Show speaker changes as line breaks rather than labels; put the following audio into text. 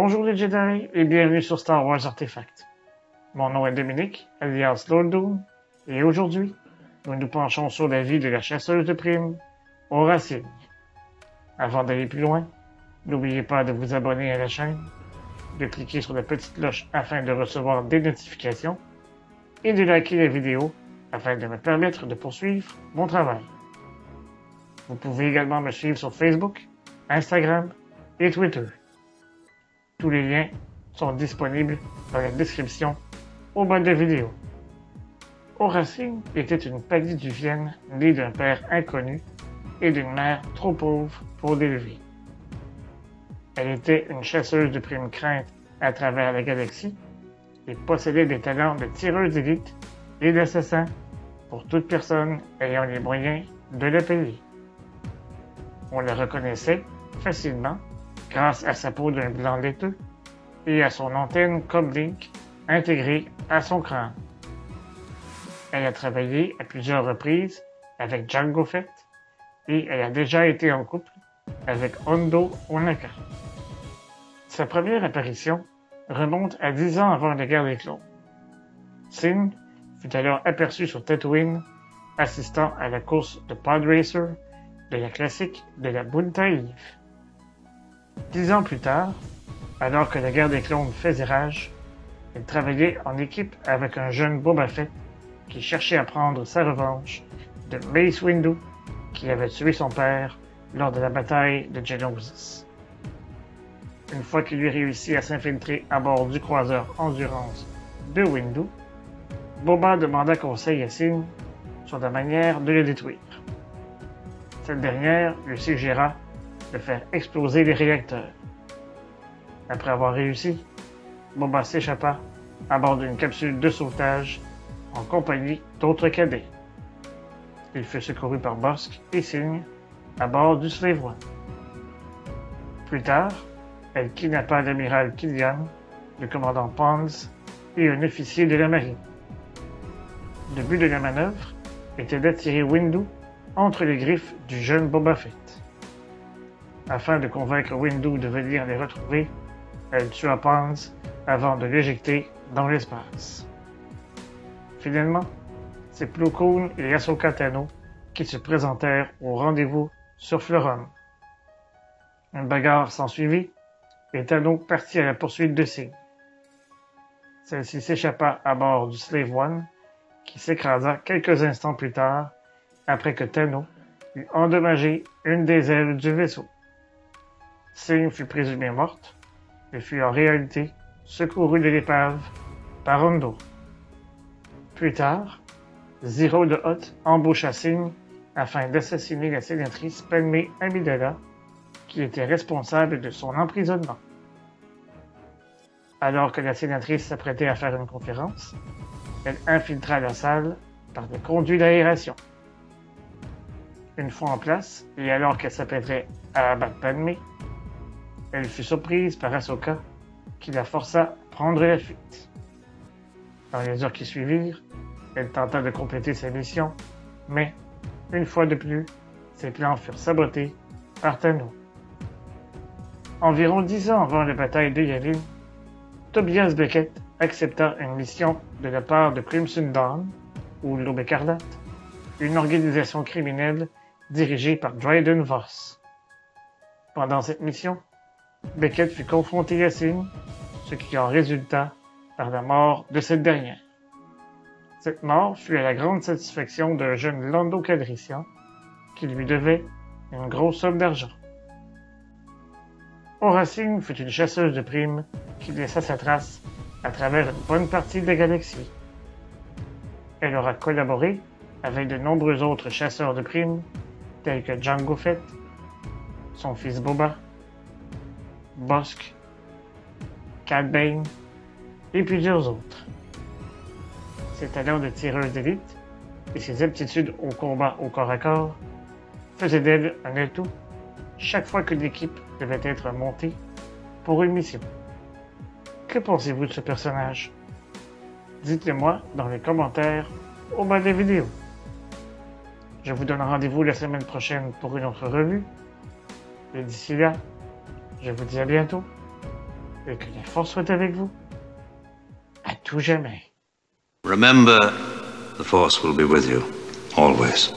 Bonjour les Jedi et bienvenue sur Star Wars Artefact. Mon nom est Dominique, alias Lord Doom, et aujourd'hui, nous nous penchons sur la vie de la chasseuse de primes, Aurra Sing. Avant d'aller plus loin, n'oubliez pas de vous abonner à la chaîne, de cliquer sur la petite cloche afin de recevoir des notifications, et de liker la vidéo afin de me permettre de poursuivre mon travail. Vous pouvez également me suivre sur Facebook, Instagram et Twitter. Tous les liens sont disponibles dans la description au bas de la vidéo. Aurra Sing était une palétuvienne née d'un père inconnu et d'une mère trop pauvre pour l'élever. Elle était une chasseuse de primes crainte à travers la galaxie et possédait des talents de tireuse d'élite et d'assassin pour toute personne ayant les moyens de la payer. On la reconnaissait facilement grâce à sa peau d'un blanc laiteux et à son antenne comlink intégrée à son crâne. Elle a travaillé à plusieurs reprises avec Jango Fett et elle a déjà été en couple avec Hondo Ohnaka. Sa première apparition remonte à 10 ans avant la guerre des clones. Sing fut alors aperçue sur Tatooine assistant à la course de Pod Racer de la classique de la Boonta Eve. 10 ans plus tard, alors que la guerre des clones faisait rage, elle travaillait en équipe avec un jeune Boba Fett qui cherchait à prendre sa revanche de Mace Windu qui avait tué son père lors de la bataille de Geonosis. Une fois qu'il eut réussi à s'infiltrer à bord du croiseur Endurance de Windu, Boba demanda conseil à Sing sur la manière de le détruire. Cette dernière lui suggéra de faire exploser les réacteurs. Après avoir réussi, Boba s'échappa à bord d'une capsule de sauvetage en compagnie d'autres cadets. Il fut secouru par Bossk et Sing à bord du Slave One. Plus tard, elle kidnappa l'amiral Killian, le commandant Pons et un officier de la marine. Le but de la manœuvre était d'attirer Windu entre les griffes du jeune Boba Fett. Afin de convaincre Windu de venir les retrouver, elle tua Pons avant de l'éjecter dans l'espace. Finalement, c'est Plo Koon et Ahsoka Tano qui se présentèrent au rendez-vous sur Florrum. Une bagarre s'ensuivit et Tano partit à la poursuite de Sing. Celle-ci s'échappa à bord du Slave One qui s'écrasa quelques instants plus tard après que Tano eut endommagé une des ailes du vaisseau. Sing fut présumée morte, mais fut en réalité secourue de l'épave par Hondo. Plus tard, Ziro the Hutt embaucha Sing afin d'assassiner la sénatrice Padmé Amidala, qui était responsable de son emprisonnement. Alors que la sénatrice s'apprêtait à faire une conférence, elle infiltra la salle par le conduit d'aération. Une fois en place, et alors qu'elle s'apprêterait à abattre Padmé, elle fut surprise par Ahsoka, qui la força à prendre la fuite. Dans les heures qui suivirent, elle tenta de compléter sa mission, mais, une fois de plus, ses plans furent sabotés par Tano. Environ 10 ans avant la bataille de Yavin, Tobias Beckett accepta une mission de la part de Crimson Dawn, ou l'Aube écarlate, une organisation criminelle dirigée par Dryden Voss. Pendant cette mission, Beckett fut confronté à Sing, ce qui en résulta par la mort de cette dernière. Cette mort fut à la grande satisfaction d'un jeune Lando Calrissian qui lui devait une grosse somme d'argent. Aurra Sing fut une chasseuse de primes qui laissa sa trace à travers une bonne partie de la galaxie. Elle aura collaboré avec de nombreux autres chasseurs de primes tels que Jango Fett, son fils Boba, Bossk, Cad Bane et plusieurs autres. Ses talents de tireuse d'élite et ses aptitudes au combat au corps à corps faisaient d'elle un atout chaque fois que l'équipe devait être montée pour une mission. Que pensez-vous de ce personnage? Dites-le moi dans les commentaires au bas de la vidéo. Je vous donne rendez-vous la semaine prochaine pour une autre revue. Et d'ici là, je vous dis à bientôt et que la force soit avec vous. À tout jamais.
Remember, the Force will be with you, always.